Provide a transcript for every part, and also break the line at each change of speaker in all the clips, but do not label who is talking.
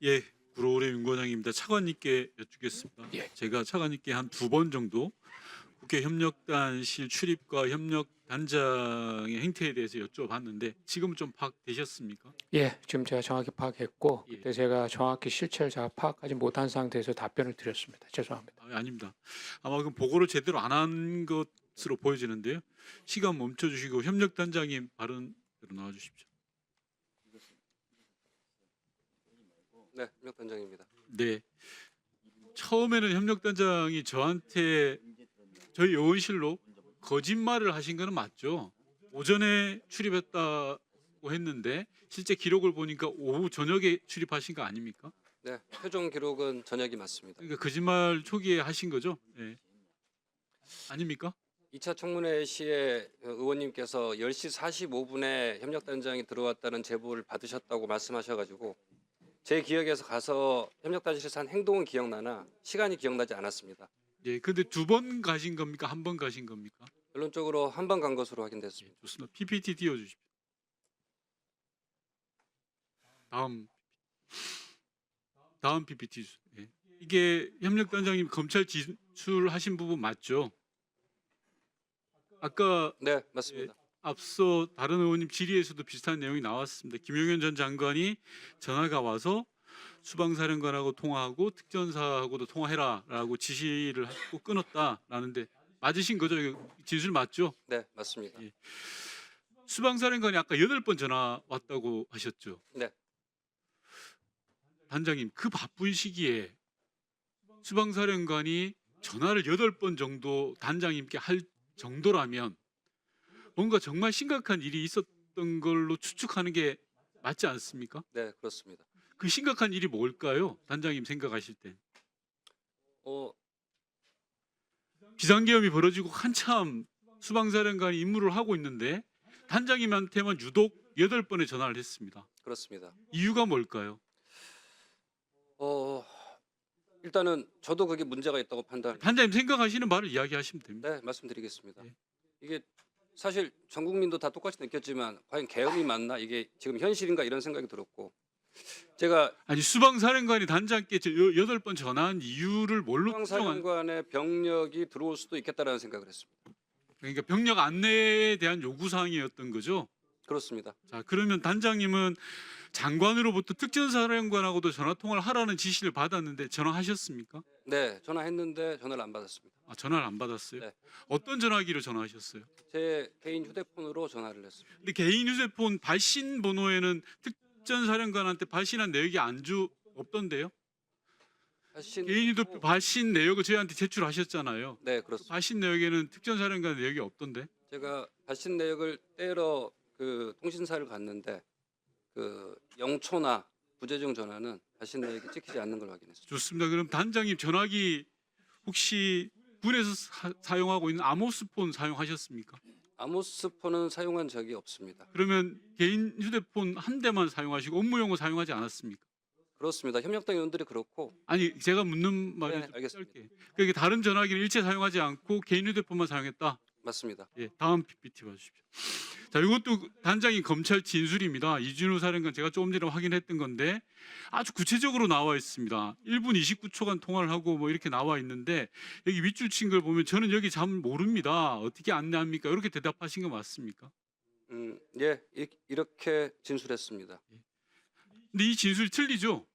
예, 구로울의 윤건영입니다. 차관님께 여쭙겠습니다.
예.
제가 차관님께 한 두 번 정도 국회 협력단실 출입과 협력단장의 행태에 대해서 여쭤봤는데 지금 좀 파악되셨습니까?
예, 지금 제가 정확히 파악했고
예.
그때 제가 정확히 실체를 제가 파악하지 못한 상태에서 답변을 드렸습니다. 죄송합니다.
아닙니다. 아마 그럼 보고를 제대로 안 한 것으로 보여지는데요. 시간 멈춰주시고 협력단장님 발언으로 나와주십시오.
네, 협력단장입니다.
네. 처음에는 협력단장이 저한테 저희 의원실로 거짓말을 하신 거는 맞죠? 오전에 출입했다고 했는데 실제 기록을 보니까 오후 저녁에 출입하신 거 아닙니까?
네, 최종 기록은 저녁이 맞습니다.
그러니까 거짓말 초기에 하신 거죠? 네. 아닙니까?
2차 청문회 시에 의원님께서 10시 45분에 협력단장이 들어왔다는 제보를 받으셨다고 말씀하셔가지고 제 기억에서 가서 협력단실에서 한 행동은 기억나나 시간이 기억나지 않았습니다.
예. 근데 두 번 가신 겁니까? 한 번 가신 겁니까?
결론적으로 한 번 간 것으로
예,
확인됐습니다.
좋습니다. PPT 띄워 주십시오. 다음 PPT. 예. 이게 협력단장님 검찰 진술하신 부분 맞죠? 아까
네, 맞습니다.
앞서 다른 의원님 질의에서도 비슷한 내용이 나왔습니다. 김용현 전 장관이 전화가 와서 수방사령관하고 통화하고 특전사하고도 통화해라라고 지시를 하고 끊었다라는데 맞으신 거죠? 이거 진술 맞죠?
네, 맞습니다.
예. 수방사령관이 아까 8번 전화 왔다고 하셨죠?
네.
단장님, 그 바쁜 시기에 수방사령관이 전화를 8번 정도 단장님께 할 정도라면 뭔가 정말 심각한 일이 있었던 걸로 추측하는 게 맞지 않습니까?
네, 그렇습니다.
그 심각한 일이 뭘까요? 단장님 생각하실 때. 비상계엄이 벌어지고 한참 수방사령관이 임무를 하고 있는데 단장님한테만 유독 8번의 전화를 했습니다.
그렇습니다.
이유가 뭘까요?
일단은 저도 그게 문제가 있다고 판단.
단장님 생각하시는 말을 이야기하시면 됩니다.
네, 말씀드리겠습니다.
예.
이게 사실 전 국민도 다 똑같이 느꼈지만 과연 계엄이 맞나 이게 지금 현실인가 이런 생각이 들었고 제가
아니 수방사령관이 단장께 8번 전화한 이유를 뭘로 추정한?
중앙사령관의 병력이 들어올 수도 있겠다라는 생각을 했습니다.
그러니까 병력 안내에 대한 요구사항이었던 거죠.
그렇습니다.
자, 그러면 단장님은 장관으로부터 특전사령관하고도 전화 통화를 하라는 지시를 받았는데 전화하셨습니까?
네, 전화했는데 전화를 안 받았습니다.
아, 전화를 안 받았어요?
네.
어떤 전화기로 전화하셨어요?
제 개인 휴대폰으로 전화를 했습니다.
근데 개인 휴대폰 발신 번호에는 특전사령관한테 발신한 내역이 없던데요? 개인 휴대폰 발신 내역을 저희한테 제출하셨잖아요.
네, 그렇습니다.
발신 내역에는 특전사령관 내역이 없던데?
제가 발신 내역을 떼러 그 통신사를 갔는데 그 영초나 부재중 전화는 발신 내역이 찍히지 않는 걸 확인했습니다.
좋습니다. 그럼 단장님 전화기 혹시 군에서 사용하고 있는 아모스폰 사용하셨습니까?
아모스폰은 사용한 적이 없습니다.
그러면 개인 휴대폰 한 대만 사용하시고 업무용으로 사용하지 않았습니까?
그렇습니다. 협력당 의원들이 그렇고
아니 제가 묻는 말이
네,
좀
알겠습니다.
짧게. 그러니까 다른 전화기를 일체 사용하지 않고 개인 휴대폰만 사용했다.
맞습니다.
예, 다음 PPT 봐주십시오. 자, 이것도 단장님 검찰 진술입니다. 이준우 사령관 제가 조금 전에 확인했던 건데 아주 구체적으로 나와 있습니다. 1분 29초간 통화를 하고 뭐 이렇게 나와 있는데 여기 윗줄 친 걸 보면 저는 여기 잘 모릅니다. 어떻게 안내합니까? 이렇게 대답하신 거 맞습니까?
예, 이렇게 진술했습니다.
근데 이 진술이 틀리죠?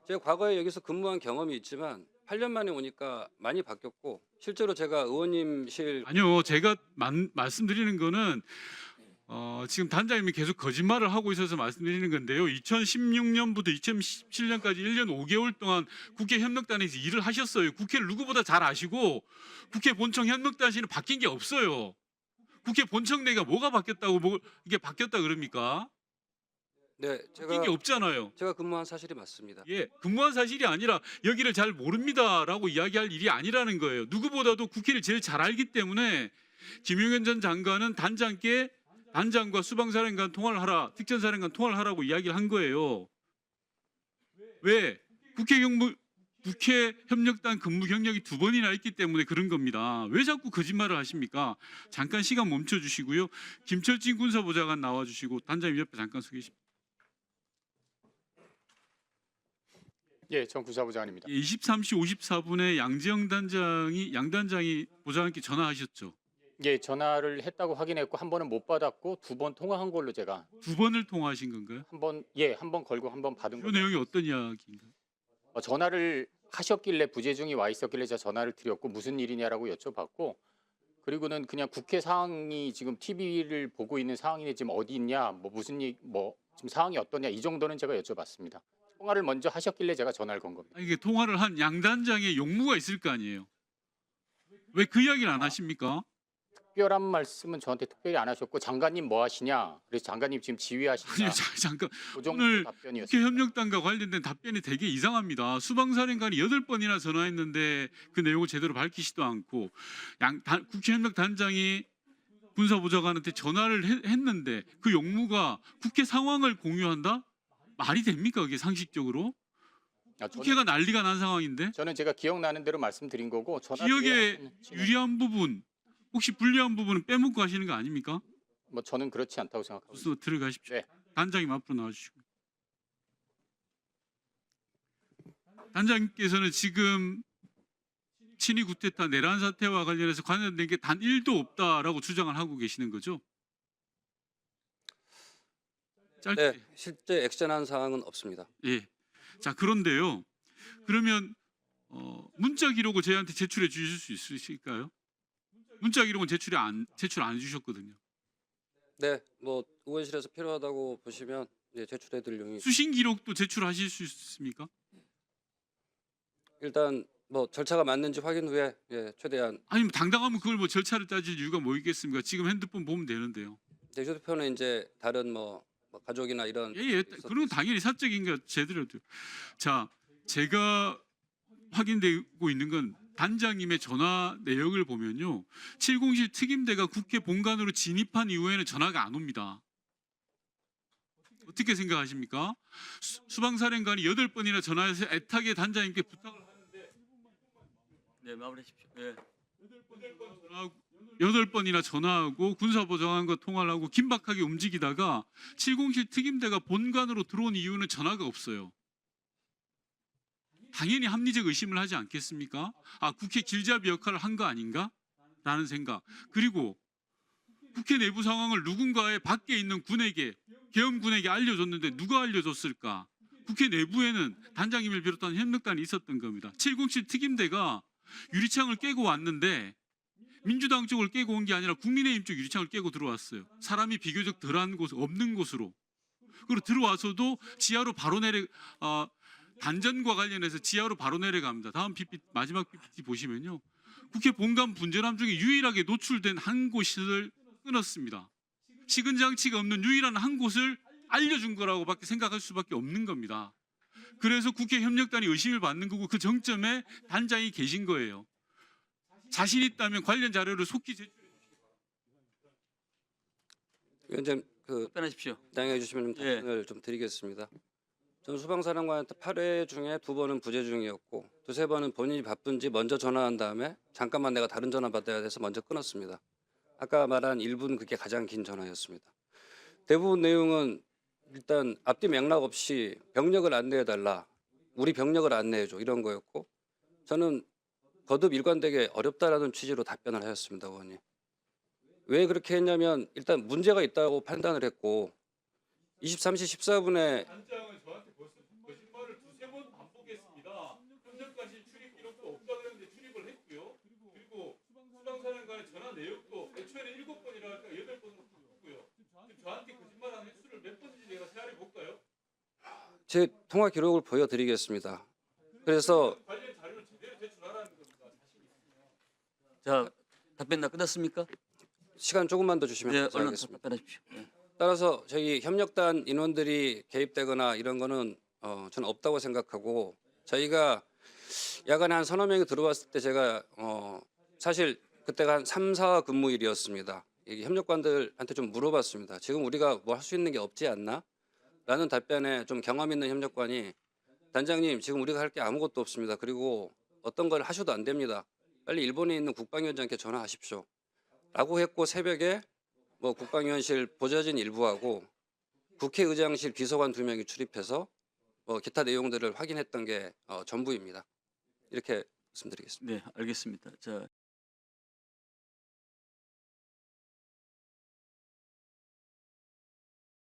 제가 과거에 여기서 근무한 경험이 있지만 8년 만에 오니까 많이 바뀌었고 실제로 제가 의원님실
아니요, 제가 말씀드리는 거는 지금 단장님이 계속 거짓말을 하고 있어서 말씀드리는 건데요. 2016년부터 2017년까지 1년 5개월 동안 국회 협력단에서 일을 하셨어요. 국회를 누구보다 잘 아시고 국회 본청 협력단실은 바뀐 게 없어요. 국회 본청 내가 뭐가 바뀌었다고 이게 바뀌었다 그럽니까?
네,
바뀐 게 없잖아요.
제가 근무한 사실이 맞습니다.
예, 근무한 사실이 아니라 여기를 잘 모릅니다라고 이야기할 일이 아니라는 거예요. 누구보다도 국회를 제일 잘 알기 때문에 김용현 전 장관은 단장께 단장과 수방사령관 통화를 하라, 특전사령관 통화를 하라고 이야기를 한 거예요. 왜? 국회 협력단 근무 경력이 2번이나 있기 때문에 그런 겁니다. 왜 자꾸 거짓말을 하십니까? 잠깐 시간 멈춰 주시고요. 김철진 군사보좌관 나와 주시고 단장님 옆에 잠깐 서 계십니다.
예, 전 군사부장관입니다.
23시 54분에 양 단장이 보좌관께 전화하셨죠.
예, 전화를 했다고 확인했고 한 번은 못 받았고 두 번 통화한 걸로 제가
두 번을 통화하신 건가요?
한 번 걸고 한 번 받은
그
걸로.
내용이 어떤 이야기인가요?
전화를 하셨길래 부재중이 와 있었길래 제가 전화를 드렸고 무슨 일이냐라고 여쭤봤고 그리고는 그냥 국회 상황이 지금 TV를 보고 있는 상황인데 지금 어디 있냐 뭐 무슨 뭐 지금 상황이 어떠냐 이 정도는 제가 여쭤봤습니다. 통화를 먼저 하셨길래 제가 전화를 건 겁니다.
아니, 이게 통화를 한 양 단장의 용무가 있을 거 아니에요. 왜 그 이야기를 안 하십니까?
특별한 말씀은 저한테 특별히 안 하셨고 장관님 뭐 하시냐 그래서 장관님 지금 지휘하시냐
아니, 잠깐.
그 정도
오늘
답변이었습니다.
국회 협력단과 관련된 답변이 되게 이상합니다. 수방사령관이 8번이나 전화했는데 그 내용을 제대로 밝히지도 않고 국회 협력단장이 군사보좌관한테 전화를 했는데 그 용무가 국회 상황을 공유한다? 말이 됩니까? 그게 상식적으로? 국회가 난리가 난 상황인데
저는 제가 기억나는 대로 말씀드린 거고 전화
기억에
대화는
유리한 부분 혹시 불리한 부분은 빼먹고 하시는 거 아닙니까?
뭐 저는 그렇지 않다고 생각합니다.
무슨 들어가십시오.
네.
단장님 앞으로 나와주시고. 단장님께서는 지금 친위 구테타 내란 사태와 관련해서 관련된 게 단 1도 없다라고 주장을 하고 계시는 거죠? 짧게.
네, 실제 액션한 사항은 없습니다.
예. 자, 그런데요. 그러면 문자 기록을 저희한테 제출해 주실 수 있으실까요? 문자 기록은 제출 안 해주셨거든요.
네, 뭐 의원실에서 필요하다고 보시면 제출해드릴 용이
수신 기록도 제출하실 수 있습니까?
일단 뭐 절차가 맞는지 확인 후에 최대한
아니면 당당하면 그걸 뭐 절차를 따질 이유가 뭐 있겠습니까? 지금 핸드폰 보면 되는데요.
제 휴대폰은 이제 다른 뭐 가족이나 이런
예. 그런 건 당연히 사적인 게 제대로 돼요. 자, 제가 확인되고 있는 건 단장님의 전화 내역을 보면요. 707 특임대가 국회 본관으로 진입한 이후에는 전화가 안 옵니다. 어떻게 생각하십니까? 수방사령관이 8번이나 전화해서 애타게 단장님께 부탁을 하는데
네, 마무리하십시오. 예.
8번이나 전화하고 군사보좌관과 통화를 하고 긴박하게 움직이다가 707 특임대가 본관으로 들어온 이유는 전화가 없어요. 당연히 합리적 의심을 하지 않겠습니까? 아, 국회 길잡이 역할을 한 거 아닌가? 라는 생각. 그리고 국회 내부 상황을 누군가의 밖에 있는 군에게, 계엄군에게 알려줬는데 누가 알려줬을까? 국회 내부에는 단장님을 비롯한 협력단이 있었던 겁니다. 707 특임대가 유리창을 깨고 왔는데 민주당 쪽을 깨고 온 게 아니라 국민의힘 쪽 유리창을 깨고 들어왔어요. 사람이 비교적 덜한 곳, 없는 곳으로. 그리고 들어와서도 지하로 바로 단전과 관련해서 지하로 바로 내려갑니다. 다음 마지막 PPT 보시면요. 국회 본관 분전함 중에 유일하게 노출된 한 곳을 끊었습니다. 식은 장치가 없는 유일한 한 곳을 알려준 거라고밖에 생각할 수밖에 없는 겁니다. 그래서 국회 협력단이 의심을 받는 거고 그 정점에 단장이 계신 거예요. 자신 있다면 관련 자료를 속히 제출해 주시기 바랍니다.
위원장님
답변하십시오.
양해해 주시면 좀
예.
답변을 좀 드리겠습니다. 전 수방사령관한테 8회 중에 2번은 부재중이었고 2~3번은 본인이 바쁜지 먼저 전화한 다음에 잠깐만 내가 다른 전화 받아야 돼서 먼저 끊었습니다. 아까 말한 1분 그게 가장 긴 전화였습니다. 대부분 내용은 일단 앞뒤 맥락 없이 병력을 안내해달라. 우리 병력을 안내해줘. 이런 거였고 저는 거듭 일관되게 어렵다라는 취지로 답변을 하였습니다. 의원님. 왜 그렇게 했냐면 일단 문제가 있다고 판단을 했고 23시 14분에
단장은 저한테 벌써 거짓말을 2~3번 반복했습니다. 협력관실 출입 기록도 없다 그랬는데 출입을 했고요. 그리고 수방사령관의 전화 내역도 애초에는 7번이라 할까 8번으로 바꾸고요. 지금 저한테 거짓말한 횟수를 몇 번인지 제가 세알해 볼까요?
제 통화 기록을 보여드리겠습니다. 그래서
관련 자료를 제대로 제출하라는 겁니다.
자, 답변 다 끝났습니까?
시간 조금만 더 주시면
네, 얼른
감사하겠습니다.
답변하십시오. 예.
따라서 저희 협력단 인원들이 개입되거나 이런 거는 저는 없다고 생각하고 저희가 야간에 한 3~4명이 들어왔을 때 제가 사실 그때가 한 3~4 근무일이었습니다. 이 협력관들한테 좀 물어봤습니다. 지금 우리가 뭐 할 수 있는 게 없지 않나? 라는 답변에 좀 경험 있는 협력관이 단장님 지금 우리가 할 게 아무것도 없습니다. 그리고 어떤 걸 하셔도 안 됩니다. 빨리 일본에 있는 국방위원장께 전화하십시오. 라고 했고 새벽에 뭐 국방위원실 보좌진 일부하고 국회의장실 비서관 2명이 출입해서 기타 내용들을 확인했던 게 전부입니다. 이렇게 말씀드리겠습니다.
네, 알겠습니다. 자.